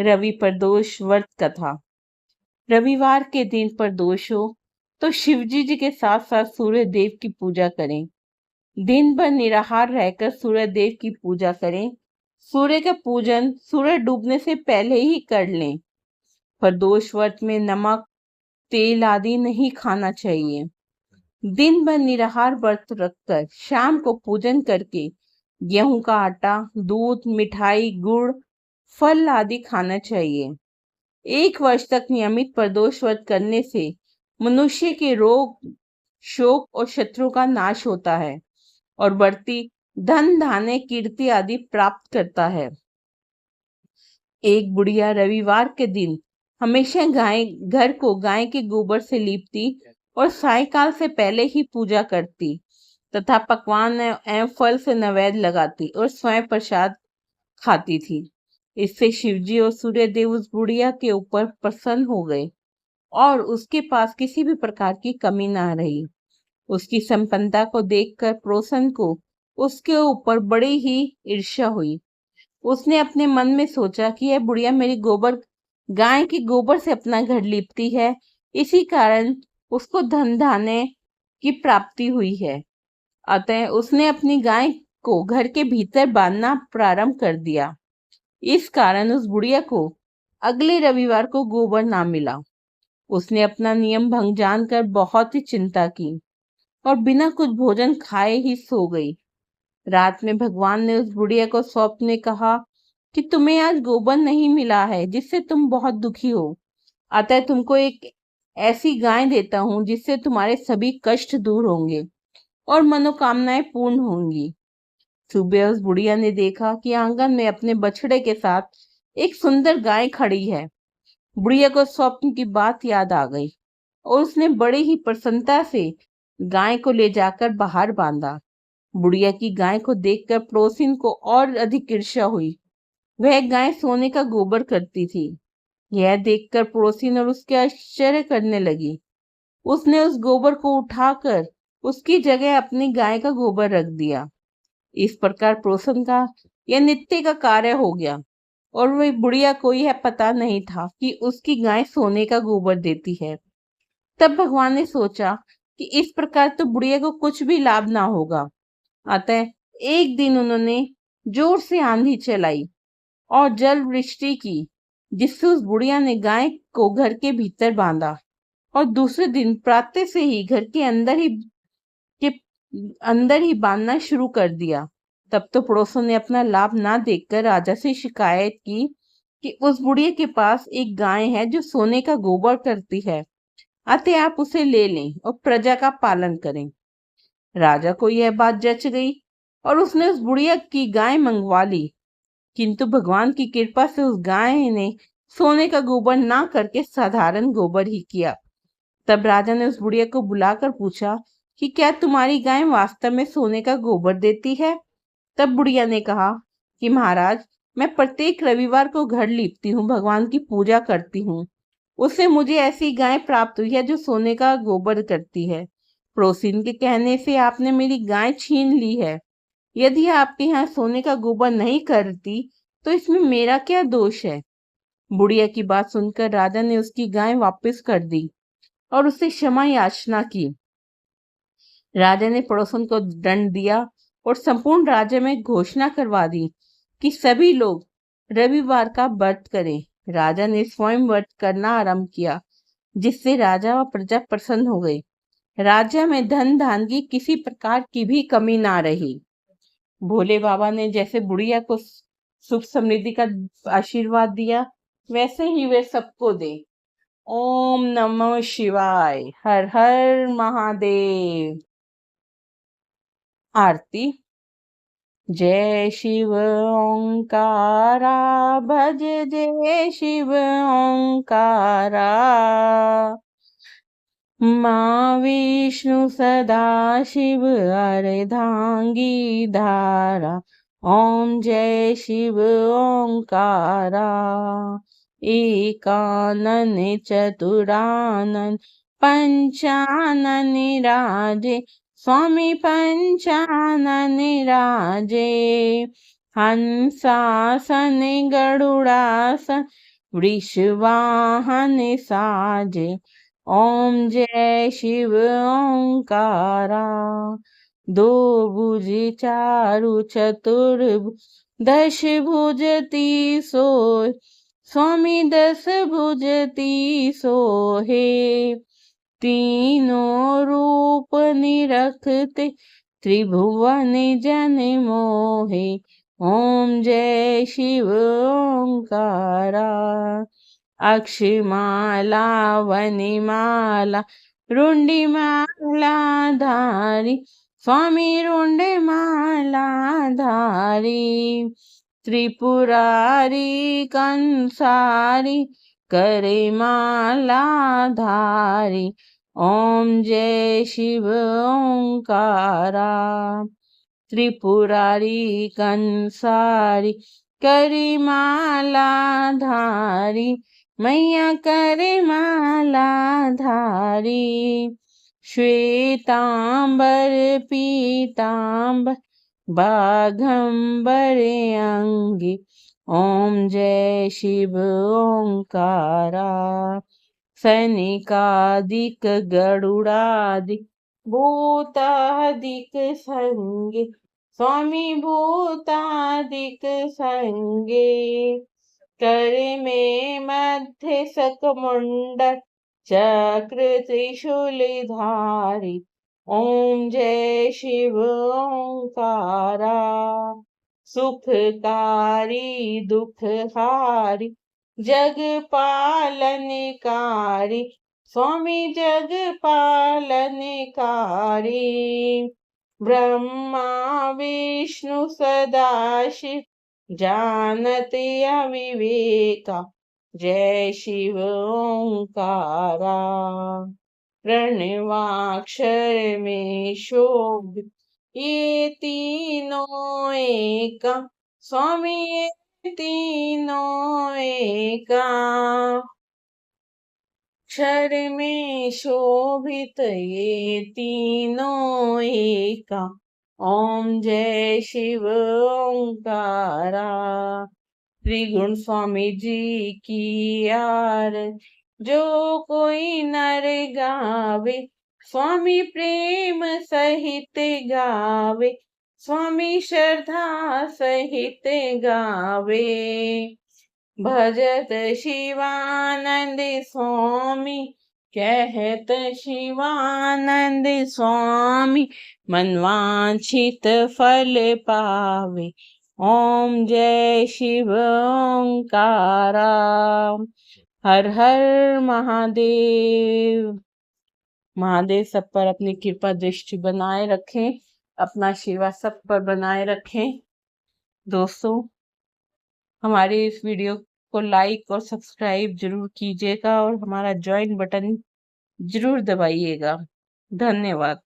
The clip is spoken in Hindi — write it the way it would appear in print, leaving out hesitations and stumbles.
रवि प्रदोष व्रत कथा। रविवार के दिन प्रदोष हो तो शिवजी जी के साथ साथ सूर्य देव की पूजा करें। दिन भर निराहार रहकर सूर्य देव की पूजा करें। सूर्य का पूजन सूर्य डूबने से पहले ही कर लें। प्रदोष व्रत में नमक, तेल आदि नहीं खाना चाहिए। दिन भर निराहार व्रत रखकर शाम को पूजन करके गेहूं का आटा, दूध, मिठाई, गुड़, फल आदि खाना चाहिए। 1 वर्ष तक नियमित प्रदोष व्रत करने से मनुष्य के रोग, शोक और शत्रु का नाश होता है और बढ़ती धन, धान्य, कीर्ति आदि प्राप्त करता है। एक बुढ़िया रविवार के दिन हमेशा घर को गाय के गोबर से लीपती और सायंकाल से पहले ही पूजा करती तथा पकवान एवं फल से नैवेद्य लगाती और स्वयं प्रसाद खाती थी। इससे शिवजी और सूर्य देव उस बुढ़िया के ऊपर प्रसन्न हो गए और उसके पास किसी भी प्रकार की कमी ना रही। उसकी संपन्नता को देखकर प्रोसन को उसके ऊपर बड़ी ही ईर्ष्या हुई। उसने अपने मन में सोचा कि यह बुढ़िया मेरी गाय के गोबर से अपना घर लीपती है, इसी कारण उसको धन धान्य की प्राप्ति हुई है। अतः उसने अपनी गाय को घर के भीतर बांधना प्रारंभ कर दिया। इस कारण उस बुढ़िया को अगले रविवार को गोबर ना मिला। उसने अपना नियम भंग जानकर बहुत ही चिंता की और बिना कुछ भोजन खाए ही सो गई। रात में भगवान ने उस बुढ़िया को स्वप्न में कहा कि तुम्हें आज गोबर नहीं मिला है, जिससे तुम बहुत दुखी हो। अतः तुमको एक ऐसी गाय देता हूं जिससे तुम्हारे सभी कष्ट दूर होंगे और मनोकामनाएं पूर्ण होंगी। सुबह उस बुढ़िया ने देखा कि आंगन में अपने बछड़े के साथ एक सुंदर गाय खड़ी है। बुढ़िया को स्वप्न की बात याद आ गई और उसने बड़ी ही प्रसन्नता से गाय को ले जाकर बाहर बांधा। बुढ़िया की गाय को देखकर पड़ोसिन को और अधिक ईर्ष्या हुई। वह गाय सोने का गोबर करती थी। यह देखकर पड़ोसिन और उसके आश्चर्य करने लगी। उसने उस गोबर को उठाकर उसकी जगह अपनी गाय का गोबर रख दिया। इस प्रकार पड़ोसन का यह नित्य का कार्य हो गया और वह बुढ़िया को यह पता नहीं था कि उसकी गाय सोने का गोबर देती है। तब भगवान ने सोचा कि इस प्रकार तो बुढ़िया को कुछ भी लाभ ना होगा। अतः एक दिन उन्होंने जोर से आंधी चलाई और जल वृष्टि की, जिससे उस बुढ़िया ने गाय को घर के भीतर बांधा और दूसरे दिन प्रातः से ही घर के अंदर ही बांधना शुरू कर दिया। तब तो पड़ोसों ने अपना लाभ ना देखकर राजा से शिकायत की कि उस बुढ़िया के पास एक गाय है जो सोने का गोबर करती है, अतः आप उसे ले लें और प्रजा का पालन करें। राजा को यह बात जच गई और उसने उस बुढ़िया की गाय मंगवा ली, किंतु भगवान की कृपा से उस गाय ने सोने का गोबर ना करके साधारण गोबर ही किया। तब राजा ने उस बुढ़िया को बुलाकर पूछा कि क्या तुम्हारी गाय वास्तव में सोने का गोबर देती है? तब बुढ़िया ने कहा कि महाराज, मैं प्रत्येक रविवार को घर लीपती हूँ, भगवान की पूजा करती हूँ, उससे मुझे ऐसी गाय प्राप्त हुई है जो सोने का गोबर करती है। पड़ोसिन के कहने से आपने मेरी गाय छीन ली है। यदि आपके यहाँ सोने का गोबर नहीं करती तो इसमें मेरा क्या दोष है? बुढ़िया की बात सुनकर राजा ने उसकी गाय वापस कर दी और उससे क्षमा याचना की। राजा ने पड़ोसन को दंड दिया और संपूर्ण राज्य में घोषणा करवा दी कि सभी लोग रविवार का व्रत करें। राजा ने स्वयं व्रत करना आरंभ किया, जिससे राजा व प्रजा प्रसन्न हो गए। राज्य में धन धान की किसी प्रकार की भी कमी ना रही। भोले बाबा ने जैसे बुढ़िया को सुख समृद्धि का आशीर्वाद दिया, वैसे ही वे सबको दे। ओम नमः शिवाय। हर हर महादेव। आरती। जय शिव ओंकारा, भज जय शिव ओंकारा। माँ विष्णु सदा शिव अर्धांगी धारा। ओम जय शिव ओंकारा। एकानन चतुरानन पंचानन राजे, स्वामी पंचानन राजे। हंसासन गरुड़ासन वृषवाहन साजे। ओम जय शिव ओंकारा। दो भुज चारु चतुर्भुज, दश भुजती सोय। स्वामी दस भुजती सोहे। तीनों रूप निरखते, त्रिभुवन जन मोहे। ओम जय शिव ओंकारा। अक्षमाला वनिमाला, रुंडिमाला धारी। स्वामी रुंडिमाला धारी। त्रिपुरारी कंसारी, करे माला धारी। ओम जय शिव ओंकारा। त्रिपुरारी कंसारी, करी माला धारी। मैया करे माला धारी। श्वेतांबर पीतांबर, बाघंबर अंगी। ओम जय शिव ओंकारा। सैनिकादिक गरुड़ादिक, भूतादिक संगे। स्वामी भूतादिक संगे। कर में मध्य सकमुंडल, चक्र त्रिशूलधारी। ओम जय शिव ओंकारा। सुखकारी दुखहारी, जग पालनकारी। स्वामी जग पालनकारी। ब्रह्मा विष्णु सदाशिव, जानत अविवेका। जय शिव ओंकारा। प्रणवाक्षर में शोभ, ये तीनों एका। स्वामी ये तीनों एका। क्षर में शोभित ये तीनों एका। ओम जय शिव ओंकारा। त्रिगुण स्वामी जी की आरती, जो कोई नर गावे। स्वामी प्रेम सहित गावे। स्वामी श्रद्धा सहित गावे। भजत शिवानंद स्वामी, कहत शिवानंद स्वामी। मनवांछित फल पावे। ओम जय शिव ओंकारा। हर हर महादेव। महादेव सब पर अपनी कृपा दृष्टि बनाए रखें, अपना आशीर्वाद सब पर बनाए रखें। दोस्तों, हमारे इस वीडियो को लाइक और सब्सक्राइब जरूर कीजिएगा और हमारा ज्वाइन बटन जरूर दबाइएगा। धन्यवाद।